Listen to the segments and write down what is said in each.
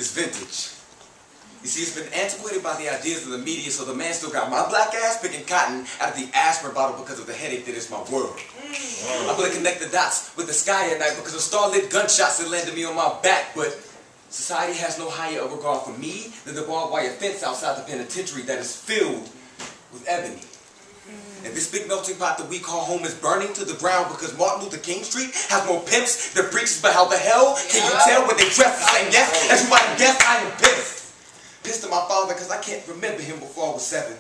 is vintage. You see, it's been antiquated by the ideas of the media, so the man still got my black ass picking cotton out of the aspirin bottle because of the headache that is my world. I'm gonna connect the dots with the sky at night because of starlit gunshots that landed me on my back, but society has no higher regard for me than the barbed wire fence outside the penitentiary that is filled with ebony. And this big melting pot that we call home is burning to the ground because Martin Luther King Street has more pimps that preaches, but how the hell can you tell when they dress the same? Yes, as you might have guessed, I am pissed. Pissed at my father because I can't remember him before I was 7.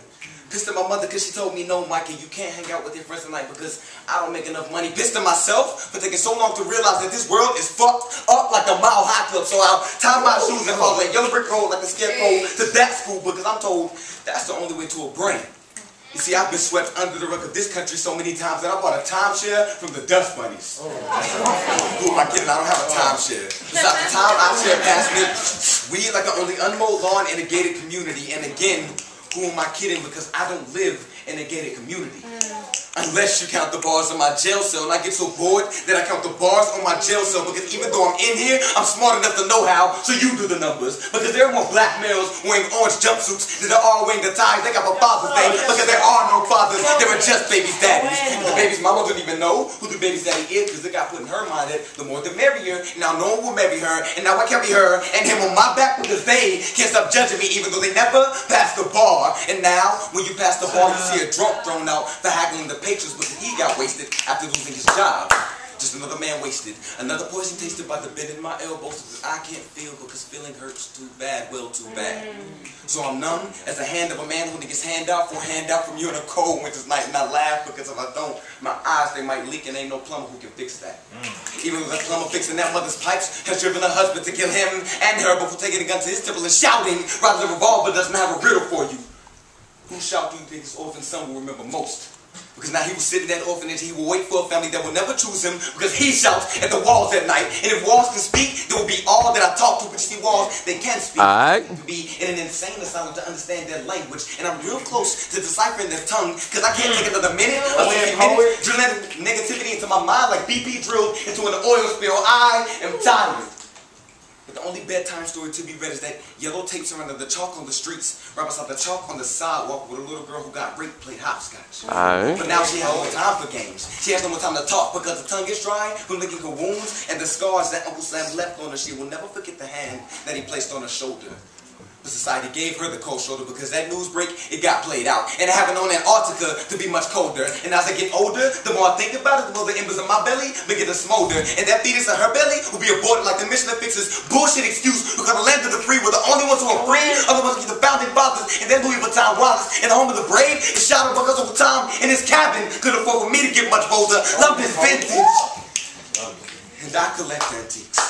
Pissed at my mother because she told me, no, Mikey, you can't hang out with your friends tonight because I don't make enough money. Pissed at myself for taking so long to realize that this world is fucked up like a Mile High Club. So I'll tie my shoes and follow a yellow brick road like a scarecrow to that school because I'm told that's the only way to a brain. You see, I've been swept under the rug of this country so many times that I bought a timeshare from the Dust Bunnies. Who am I kidding? I don't have a timeshare. Besides the time I share past me, we like the only unmowed lawn in a gated community. And again, who am I kidding? Because I don't live in a gated community. Unless you count the bars on my jail cell. And I get so bored that I count the bars on my jail cell. Because even though I'm in here, I'm smart enough to know how. So you do the numbers. Because there are more black males wearing orange jumpsuits than there are wearing the ties they got for Father's Day. Because there are no fathers. There are just baby's daddies. The baby's mama don't even know who the baby's daddy is. Because it got put in her mind that the more the merrier. Now no one will marry her. And now I carry her and him on my back because they can't stop judging me even though they never passed the bar. And now when you pass the bar, you see a drunk thrown out for haggling the patrons because he got wasted after losing his job. Just another man wasted. Another poison tasted by the bend in my elbows because I can't feel because feeling hurts too bad, well too bad. So I'm numb as the hand of a man holding his hand out for a handout from you on a cold winter's night, and I laugh because if I don't, my eyes they might leak and ain't no plumber who can fix that. Even though the plumber fixing that mother's pipes has driven her husband to kill him and her before taking a gun to his temple and shouting rather than revolver doesn't have a riddle for you. Who shout do you think his orphan son will remember most? Because now he will sit in that orphanage, he will wait for a family that will never choose him because he shouts at the walls at night. And if walls can speak, there will be all that I talk to. But you see, walls, they can speak. To be in an insane asylum to understand their language. And I'm real close to deciphering their tongue because I can't take another minute or 60 minutes drilling negativity into my mind like BP drilled into an oil spill. I am tired. But the only bedtime story to be read is that yellow tape surrounding the chalk on the streets, right beside the chalk on the sidewalk with a little girl who got raped played hopscotch. But now she has no time for games. She has no more time to talk because the tongue is dry from licking her wounds and the scars that Uncle Sam left on her. She will never forget the hand that he placed on her shoulder. But society gave her the cold shoulder because that news break, it got played out. And I haven't known Antarctica to be much colder. And as I get older, the more I think about it, the more the embers of my belly begin to smolder. And that fetus in her belly will be aborted like the mission that fixes bullshit excuse because the land of the free were the only ones who are free, are the ones who keep the founding fathers. And then Louis Vuitton Wallace and the home of the brave is shouted because over time in his cabin could afford for me to get much bolder. Love is vintage. And I collect antiques.